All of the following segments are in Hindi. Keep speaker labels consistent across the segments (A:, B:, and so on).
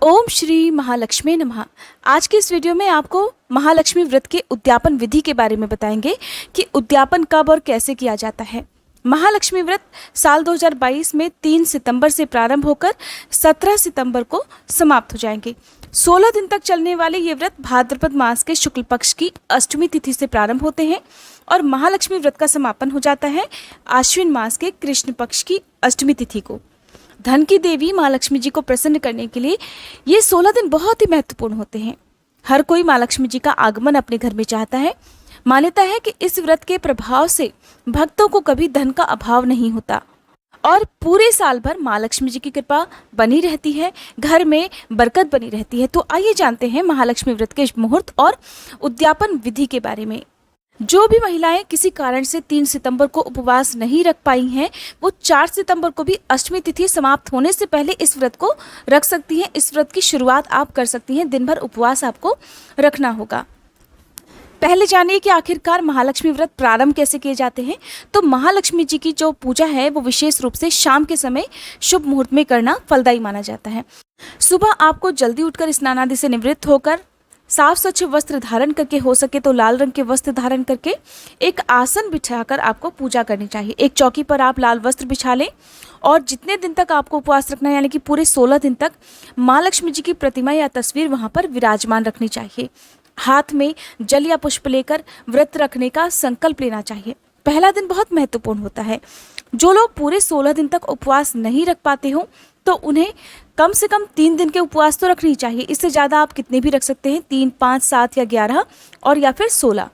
A: ओम श्री महालक्ष्मी नमः। आज के इस वीडियो में आपको महालक्ष्मी व्रत के उद्यापन विधि के बारे में बताएंगे कि उद्यापन कब और कैसे किया जाता है। महालक्ष्मी व्रत साल 2022 में 3 सितंबर से प्रारंभ होकर 17 सितंबर को समाप्त हो जाएंगे। 16 दिन तक चलने वाले ये व्रत भाद्रपद मास के शुक्ल पक्ष की अष्टमी तिथि से प्रारंभ होते हैं और महालक्ष्मी व्रत का समापन हो जाता है आश्विन मास के कृष्ण पक्ष की अष्टमी तिथि को। धन की देवी माँ लक्ष्मी जी को प्रसन्न करने के लिए ये 16 दिन बहुत ही महत्वपूर्ण होते हैं। हर कोई माँ लक्ष्मी जी का आगमन अपने घर में चाहता है। मान्यता है कि इस व्रत के प्रभाव से भक्तों को कभी धन का अभाव नहीं होता और पूरे साल भर माँ लक्ष्मी जी की कृपा बनी रहती है, घर में बरकत बनी रहती है। तो आइए जानते हैं महालक्ष्मी व्रत के मुहूर्त और उद्यापन विधि के बारे में। जो भी महिलाएं किसी कारण से 3 सितंबर को उपवास नहीं रख पाई हैं, वो 4 सितंबर को भी अष्टमी तिथि समाप्त होने से पहले इस व्रत को रख सकती हैं। इस व्रत की शुरुआत आप कर सकती हैं। दिन भर उपवास आपको रखना होगा। पहले जानिए कि आखिरकार महालक्ष्मी व्रत प्रारंभ कैसे किए जाते हैं। तो महालक्ष्मी जी की जो पूजा है वो विशेष रूप से शाम के समय शुभ मुहूर्त में करना फलदायी माना जाता है। सुबह आपको जल्दी उठकर स्नान आदि से निवृत्त होकर साफ स्वच्छ वस्त्र धारण करके, हो सके तो लाल रंग के वस्त्र धारण करके एक आसन बिछाकर आपको पूजा करनी चाहिए। एक चौकी पर आप लाल वस्त्र बिछा लें और जितने दिन तक आपको उपवास रखना है, यानी कि पूरे 16 दिन तक, माँ लक्ष्मी जी की प्रतिमा या तस्वीर वहाँ पर विराजमान रखनी चाहिए। हाथ में जल या पुष्प लेकर व्रत रखने का संकल्प लेना चाहिए। पहला दिन बहुत महत्वपूर्ण होता है। जो लोग पूरे 16 दिन तक उपवास नहीं रख पाते हों तो उन्हें कम से कम 3 दिन के उपवास तो रखनी चाहिए। इससे ज़्यादा आप कितने भी रख सकते हैं, 3, 5, 7 या 11 और या फिर 16।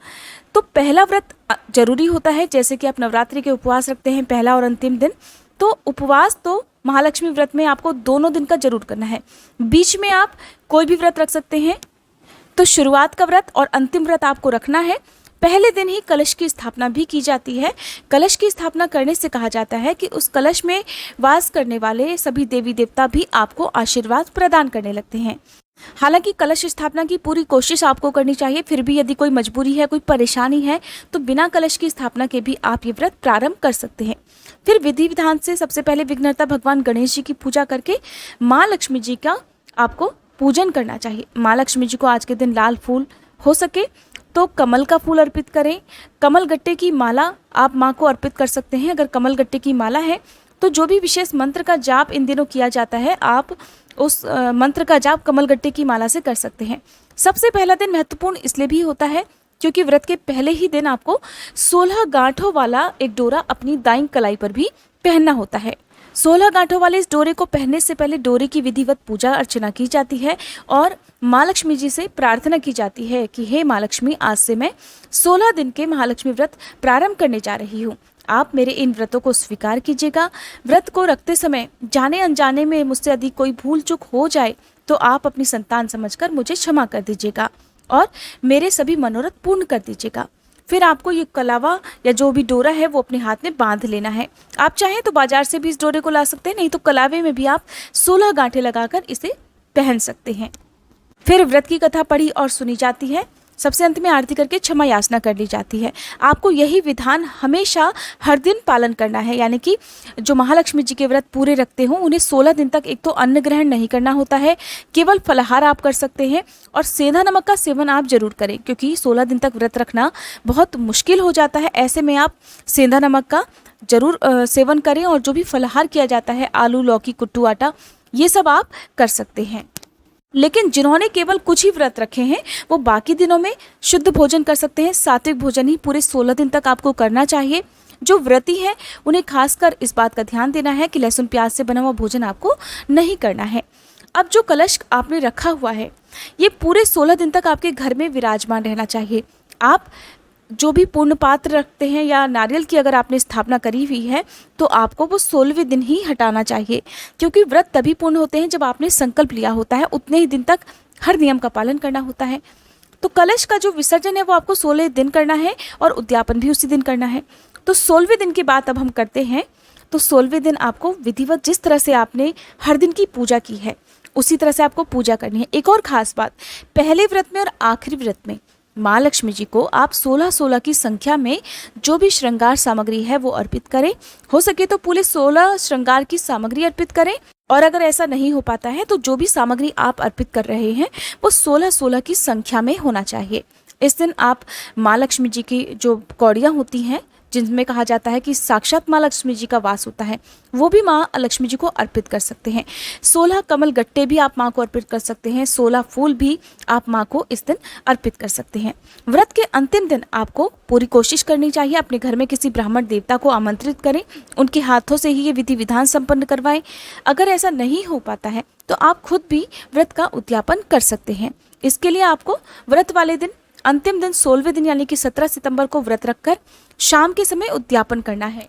A: तो पहला व्रत जरूरी होता है। जैसे कि आप नवरात्रि के उपवास रखते हैं पहला और अंतिम दिन, तो उपवास तो महालक्ष्मी व्रत में आपको दोनों दिन का जरूर करना है। बीच में आप कोई भी व्रत रख सकते हैं। तो शुरुआत का व्रत और अंतिम व्रत आपको रखना है। पहले दिन ही कलश की स्थापना भी की जाती है। कलश की स्थापना करने से कहा जाता है कि उस कलश में वास करने वाले सभी देवी देवता भी आपको आशीर्वाद प्रदान करने लगते हैं। हालांकि कलश स्थापना की पूरी कोशिश आपको करनी चाहिए। फिर भी यदि कोई मजबूरी है, कोई परेशानी है, तो बिना कलश की स्थापना के भी आप ये व्रत प्रारंभ कर सकते हैं। फिर विधि विधान से सबसे पहले विघ्नहर्ता भगवान गणेश जी की पूजा करके माँ लक्ष्मी जी का आपको पूजन करना चाहिए। माँ लक्ष्मी जी को आज के दिन लाल फूल, हो सके तो कमल का फूल अर्पित करें। कमल गट्टे की माला आप माँ को अर्पित कर सकते हैं। अगर कमल गट्टे की माला है तो जो भी विशेष मंत्र का जाप इन दिनों किया जाता है, आप उस मंत्र का जाप कमल गट्टे की माला से कर सकते हैं। सबसे पहला दिन महत्वपूर्ण इसलिए भी होता है क्योंकि व्रत के पहले ही दिन आपको 16 गांठों वाला एक डोरा अपनी दाईं कलाई पर भी पहनना होता है। 16 गांठों वाले इस डोरे को पहनने से पहले डोरे की विधिवत पूजा अर्चना की जाती है और माँ लक्ष्मी जी से प्रार्थना की जाती है कि हे माँ लक्ष्मी, आज से मैं 16 दिन के महालक्ष्मी व्रत प्रारंभ करने जा रही हूँ। आप मेरे इन व्रतों को स्वीकार कीजिएगा। व्रत को रखते समय जाने अनजाने में मुझसे यदि कोई भूल चूक हो जाए तो आप अपनी संतान समझकर मुझे क्षमा कर दीजिएगा और मेरे सभी मनोरथ पूर्ण कर दीजिएगा। फिर आपको ये कलावा या जो भी डोरा है वो अपने हाथ में बांध लेना है। आप चाहें तो बाजार से भी इस डोरे को ला सकते हैं, नहीं तो कलावे में भी आप 16 गांठें लगाकर इसे पहन सकते हैं। फिर व्रत की कथा पढ़ी और सुनी जाती है। सबसे अंत में आरती करके क्षमा याचना कर ली जाती है। आपको यही विधान हमेशा हर दिन पालन करना है। यानी कि जो महालक्ष्मी जी के व्रत पूरे रखते हों उन्हें 16 दिन तक एक तो अन्न ग्रहण नहीं करना होता है, केवल फलाहार आप कर सकते हैं और सेंधा नमक का सेवन आप जरूर करें, क्योंकि 16 दिन तक व्रत रखना बहुत मुश्किल हो जाता है। ऐसे में आप सेंधा नमक का जरूर सेवन करें और जो भी फलाहार किया जाता है, आलू, लौकी, कुट्टू, आटा, ये सब आप कर सकते हैं। लेकिन जिन्होंने केवल कुछ ही व्रत रखे हैं वो बाकी दिनों में शुद्ध भोजन कर सकते हैं। सात्विक भोजन ही पूरे 16 दिन तक आपको करना चाहिए। जो व्रती है उन्हें खासकर इस बात का ध्यान देना है कि लहसुन प्याज से बना हुआ भोजन आपको नहीं करना है। अब जो कलश आपने रखा हुआ है ये पूरे 16 दिन तक आपके घर में विराजमान रहना चाहिए। आप जो भी पूर्ण पात्र रखते हैं या नारियल की अगर आपने स्थापना करी हुई है तो आपको वो 16वें दिन ही हटाना चाहिए, क्योंकि व्रत तभी पूर्ण होते हैं जब आपने संकल्प लिया होता है। उतने ही दिन तक हर नियम का पालन करना होता है। तो कलश का जो विसर्जन है वो आपको 16 दिन करना है और उद्यापन भी उसी दिन करना है। तो 16वें दिन की बात अब हम करते हैं। तो 16वें दिन आपको विधिवत जिस तरह से आपने हर दिन की पूजा की है उसी तरह से आपको पूजा करनी है। एक और खास बात, पहले व्रत में और आखिरी व्रत में माँ लक्ष्मी जी को आप 16-16 की संख्या में जो भी श्रृंगार सामग्री है वो अर्पित करें। हो सके तो पूरे 16 श्रृंगार की सामग्री अर्पित करें और अगर ऐसा नहीं हो पाता है तो जो भी सामग्री आप अर्पित कर रहे हैं वो 16-16 की संख्या में होना चाहिए। इस दिन आप माँ लक्ष्मी जी की जो कौड़ियाँ होती हैं, जिनमें कहा जाता है कि साक्षात माँ लक्ष्मी जी का वास होता है, वो भी माँ लक्ष्मी जी को अर्पित कर सकते हैं। 16 कमल गट्टे भी आप माँ को अर्पित कर सकते हैं, 16 फूल भी आप माँ को इस दिन अर्पित कर सकते हैं। व्रत के अंतिम दिन आपको पूरी कोशिश करनी चाहिए अपने घर में किसी ब्राह्मण देवता को आमंत्रित करें, उनके हाथों से ही ये विधि विधान संपन्न करवाएं। अगर ऐसा नहीं हो पाता है तो आप खुद भी व्रत का उद्यापन कर सकते हैं। इसके लिए आपको व्रत वाले दिन, अंतिम दिन 16वें दिन यानी कि 17 सितंबर को व्रत रखकर शाम के समय उद्यापन करना है।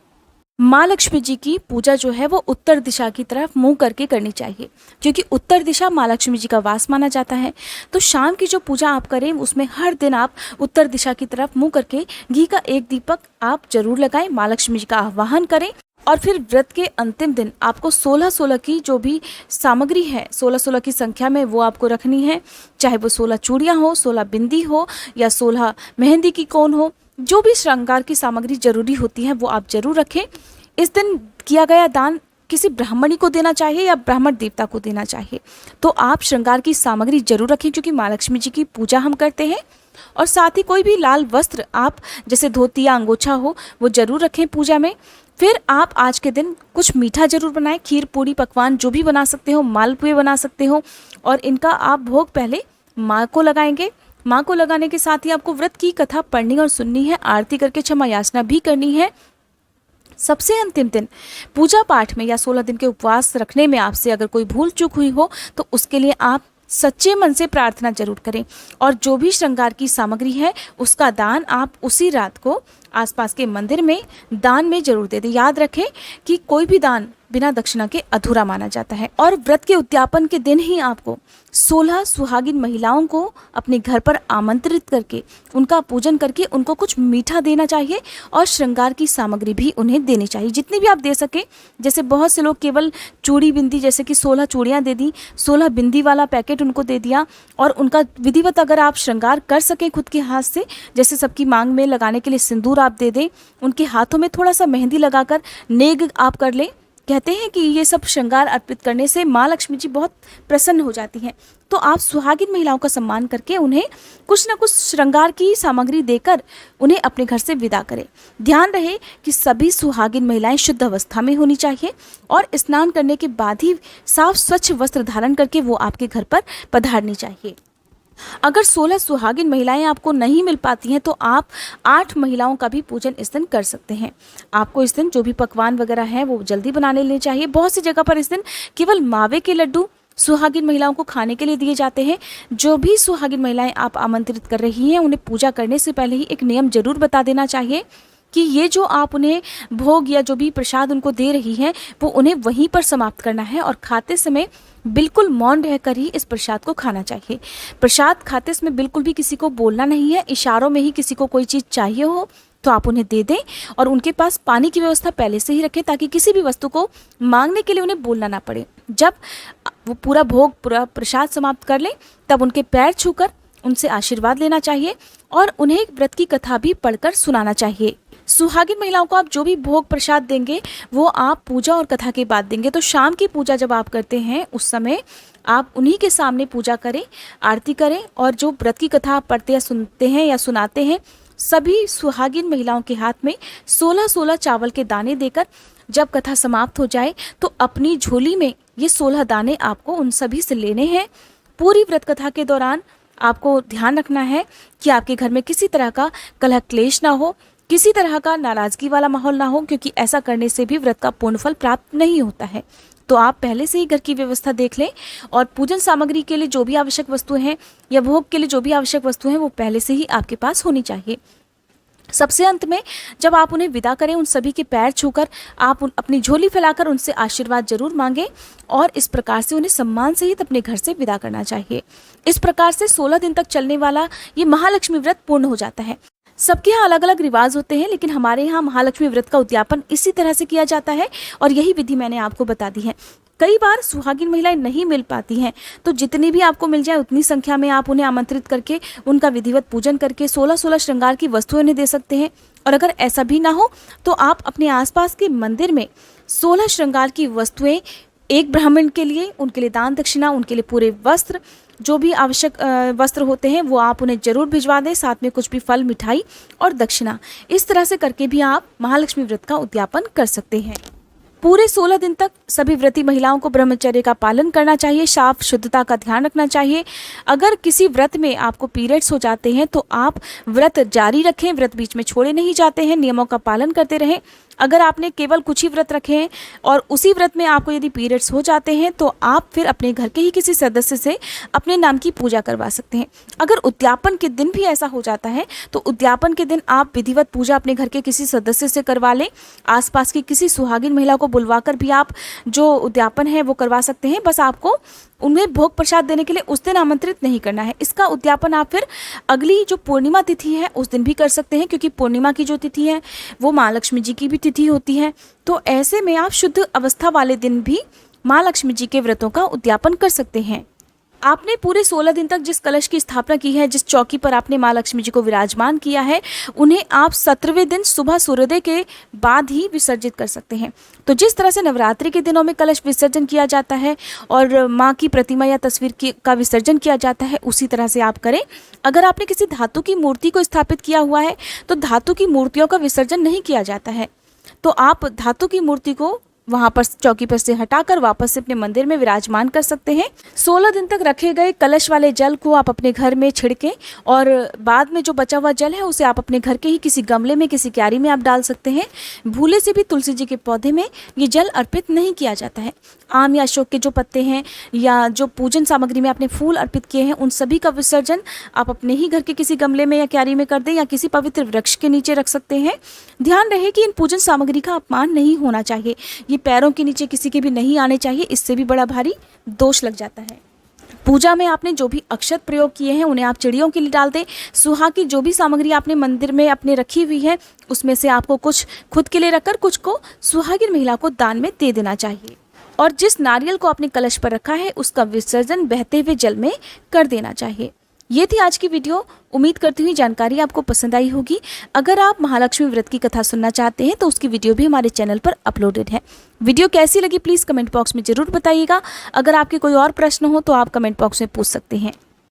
A: माँ लक्ष्मी जी की पूजा जो है वो उत्तर दिशा की तरफ मुंह करके करनी चाहिए, क्योंकि उत्तर दिशा माँ लक्ष्मी जी का वास माना जाता है। तो शाम की जो पूजा आप करें उसमें हर दिन आप उत्तर दिशा की तरफ मुंह करके घी का एक दीपक आप जरूर लगाएं, माँ लक्ष्मी जी का आह्वान करें। और फिर व्रत के अंतिम दिन आपको 16-16 की जो भी सामग्री है, 16-16 की संख्या में वो आपको रखनी है, चाहे वो 16 चूड़ियाँ हो, 16 बिंदी हो या 16 मेहंदी की कोन हो। जो भी श्रृंगार की सामग्री जरूरी होती है वो आप जरूर रखें। इस दिन किया गया दान किसी ब्राह्मणी को देना चाहिए या ब्राह्मण देवता को देना चाहिए। तो आप श्रृंगार की सामग्री जरूर रखें, क्योंकि माँ लक्ष्मी जी की पूजा हम करते हैं। और साथ ही कोई भी लाल वस्त्र आप, जैसे धोती या अंगोछा हो, वो जरूर रखें पूजा में। फिर आप आज के दिन कुछ मीठा जरूर बनाएं, खीर पूड़ी पकवान जो भी बना सकते हो, मालपुए बना सकते हो, और इनका आप भोग पहले माँ को लगाएंगे। माँ को लगाने के साथ ही आपको व्रत की कथा पढ़नी और सुननी है, आरती करके क्षमा याचना भी करनी है। सबसे अंतिम दिन पूजा पाठ में या 16 दिन के उपवास रखने में आपसे अगर कोई भूल चूक हुई हो तो उसके लिए आप सच्चे मन से प्रार्थना जरूर करें, और जो भी श्रृंगार की सामग्री है उसका दान आप उसी रात को आसपास के मंदिर में दान में जरूर दे दें। याद रखें कि कोई भी दान बिना दक्षिणा के अधूरा माना जाता है। और व्रत के उद्यापन के दिन ही आपको 16 सुहागिन महिलाओं को अपने घर पर आमंत्रित करके उनका पूजन करके उनको कुछ मीठा देना चाहिए, और श्रृंगार की सामग्री भी उन्हें देनी चाहिए, जितनी भी आप दे सके। जैसे बहुत से लोग केवल चूड़ी बिंदी, जैसे कि 16 चूड़ियाँ दे दी, 16 बिंदी वाला पैकेट उनको दे दिया, और उनका विधिवत अगर आप श्रृंगार कर सकें खुद के हाथ से, जैसे सबकी मांग में लगाने के लिए सिंदूर आप दे दें, उनके हाथों में थोड़ा सा मेहंदी लगाकर नेग आप कर लें। कहते हैं कि ये सब श्रृंगार अर्पित करने से माँ लक्ष्मी जी बहुत प्रसन्न हो जाती हैं। तो आप सुहागिन महिलाओं का सम्मान करके उन्हें कुछ न कुछ श्रृंगार की सामग्री देकर उन्हें अपने घर से विदा करें। ध्यान रहे कि सभी सुहागिन महिलाएं शुद्ध अवस्था में होनी चाहिए, और स्नान करने के बाद ही साफ स्वच्छ वस्त्र धारण करके वो आपके घर पर पधारनी चाहिए। अगर 16 सुहागिन महिलाएं आपको नहीं मिल पाती हैं तो आप 8 महिलाओं का भी पूजन इस दिन कर सकते हैं। आपको इस दिन जो भी पकवान वगैरह हैं वो जल्दी बनाने लेने चाहिए। बहुत सी जगह पर इस दिन केवल मावे के लड्डू सुहागिन महिलाओं को खाने के लिए दिए जाते हैं। जो भी सुहागिन महिलाएं आप आमंत्रित कर रही हैं उन्हें पूजा करने से पहले ही एक नियम जरूर बता देना चाहिए कि ये जो आप उन्हें भोग या जो भी प्रसाद उनको दे रही हैं वो उन्हें वहीं पर समाप्त करना है, और खाते समय बिल्कुल मौन रहकर ही इस प्रसाद को खाना चाहिए। प्रसाद खाते समय बिल्कुल भी किसी को बोलना नहीं है। इशारों में ही किसी को कोई चीज़ चाहिए हो तो आप उन्हें दे दें, और उनके पास पानी की व्यवस्था पहले से ही रखें ताकि किसी भी वस्तु को मांगने के लिए उन्हें बोलना ना पड़े। जब वो पूरा भोग, पूरा प्रसाद समाप्त कर लें तब उनके पैर छूकर उनसे आशीर्वाद लेना चाहिए, और उन्हें व्रत की कथा भी पढ़कर सुनाना चाहिए। सुहागिन महिलाओं को आप जो भी भोग प्रसाद देंगे वो आप पूजा और कथा के बाद देंगे। तो शाम की पूजा जब आप करते हैं उस समय आप उन्हीं के सामने पूजा करें, आरती करें, और जो व्रत की कथा आप पढ़ते या सुनते हैं या सुनाते हैं सभी सुहागिन महिलाओं के हाथ में 16-16 चावल के दाने देकर जब कथा समाप्त हो जाए तो अपनी झोली में ये 16 दाने आपको उन सभी से लेने हैं। पूरी व्रत कथा के दौरान आपको ध्यान रखना है कि आपके घर में किसी तरह का कलह क्लेश ना हो, किसी तरह का नाराजगी वाला माहौल ना हो, क्योंकि ऐसा करने से भी व्रत का पूर्ण फल प्राप्त नहीं होता है। तो आप पहले से ही घर की व्यवस्था देख लें, और पूजन सामग्री के लिए जो भी आवश्यक वस्तुएं हैं या भोग के लिए जो भी आवश्यक वस्तुएं हैं वो पहले से ही आपके पास होनी चाहिए। सबसे अंत में जब आप उन्हें विदा करें उन सभी के पैर छूकर आप अपनी झोली फैलाकर उनसे आशीर्वाद जरूर मांगें, और इस प्रकार से उन्हें सम्मान सहित अपने घर से विदा करना चाहिए। इस प्रकार से 16 दिन तक चलने वाला ये महालक्ष्मी व्रत पूर्ण हो जाता है। सबके यहाँ अलग अलग रिवाज होते हैं, लेकिन हमारे यहाँ महालक्ष्मी व्रत का उद्यापन इसी तरह से किया जाता है, और यही विधि मैंने आपको बता दी है। कई बार सुहागिन महिलाएं नहीं मिल पाती हैं, तो जितनी भी आपको मिल जाए उतनी संख्या में आप उन्हें आमंत्रित करके उनका विधिवत पूजन करके 16-16 श्रृंगार की वस्तुएं उन्हें दे सकते हैं। और अगर ऐसा भी ना हो तो आप अपने आसपास के मंदिर में 16 श्रृंगार की वस्तुएं एक ब्राह्मण के लिए, उनके लिए दान दक्षिणा, उनके लिए पूरे वस्त्र, जो भी आवश्यक वस्त्र होते हैं वो आप उन्हें जरूर भिजवा दें, साथ में कुछ भी फल, मिठाई और दक्षिणा। इस तरह से करके भी आप महालक्ष्मी व्रत का उद्यापन कर सकते हैं। पूरे 16 दिन तक सभी व्रती महिलाओं को ब्रह्मचर्य का पालन करना चाहिए, साफ शुद्धता का ध्यान रखना चाहिए। अगर किसी व्रत में आपको पीरियड्स हो जाते हैं तो आप व्रत जारी रखें, व्रत बीच में छोड़े नहीं जाते हैं, नियमों का पालन करते रहें। अगर आपने केवल कुछ ही व्रत रखे हैं और उसी व्रत में आपको यदि पीरियड्स हो जाते हैं तो आप फिर अपने घर के ही किसी सदस्य से अपने नाम की पूजा करवा सकते हैं। अगर उद्यापन के दिन भी ऐसा हो जाता है तो उद्यापन के दिन आप विधिवत पूजा अपने घर के किसी सदस्य से करवा लें। आसपास की किसी सुहागिन महिला को बुलवाकर भी आप जो उद्यापन है वो करवा सकते हैं। बस आपको उन्हें भोग प्रसाद देने के लिए उस दिन आमंत्रित नहीं करना है। इसका उद्यापन आप फिर अगली जो पूर्णिमा तिथि है उस दिन भी कर सकते हैं, क्योंकि पूर्णिमा की जो तिथि है वो माँ लक्ष्मी जी की भी तिथि होती है। तो ऐसे में आप शुद्ध अवस्था वाले दिन भी माँ लक्ष्मी जी के व्रतों का उद्यापन कर सकते हैं। आपने पूरे 16 दिन तक जिस कलश की स्थापना की है, जिस चौकी पर आपने माँ लक्ष्मी जी को विराजमान किया है, उन्हें आप 17वें दिन सुबह सूर्योदय के बाद ही विसर्जित कर सकते हैं। तो जिस तरह से नवरात्रि के दिनों में कलश विसर्जन किया जाता है और माँ की प्रतिमा या तस्वीर का विसर्जन किया जाता है, उसी तरह से आप करें। अगर आपने किसी धातु की मूर्ति को स्थापित किया हुआ है तो धातु की मूर्तियों का विसर्जन नहीं किया जाता है, तो आप धातु की मूर्ति को वहाँ पर चौकी पर से हटाकर वापस से अपने मंदिर में विराजमान कर सकते हैं। 16 दिन तक रखे गए कलश वाले जल को आप अपने घर में छिड़कें और बाद में जो बचा हुआ जल है उसे आप अपने घर के ही किसी गमले में, किसी क्यारी में आप डाल सकते हैं। भूले से भी तुलसी जी के पौधे में ये जल अर्पित नहीं किया जाता है। आम या अशोक के जो पत्ते हैं या जो पूजन सामग्री में आपने फूल अर्पित किए हैं, उन सभी का विसर्जन आप अपने ही घर के किसी गमले में या क्यारी में कर दें या किसी पवित्र वृक्ष के नीचे रख सकते हैं। ध्यान रहे कि इन पूजन सामग्री का अपमान नहीं होना चाहिए, ये पैरों के नीचे किसी के भी नहीं आने चाहिए, इससे भी बड़ा भारी दोष लग जाता है। पूजा में आपने जो भी अक्षत प्रयोग किए हैं उन्हें आप चिड़ियों के लिए डाल दें। सुहाग की जो भी सामग्री आपने मंदिर में अपने रखी हुई है उसमें से आपको कुछ खुद के लिए रखकर कुछ को सुहागिन महिला को दान में दे देना चाहिए। और जिस नारियल को आपने कलश पर रखा है उसका विसर्जन बहते हुए जल में कर देना चाहिए। ये थी आज की वीडियो। उम्मीद करती हुई जानकारी आपको पसंद आई होगी। अगर आप महालक्ष्मी व्रत की कथा सुनना चाहते हैं तो उसकी वीडियो भी हमारे चैनल पर अपलोडेड है। वीडियो कैसी लगी प्लीज़ कमेंट बॉक्स में ज़रूर बताइएगा। अगर आपके कोई और प्रश्न हो तो आप कमेंट बॉक्स में पूछ सकते हैं।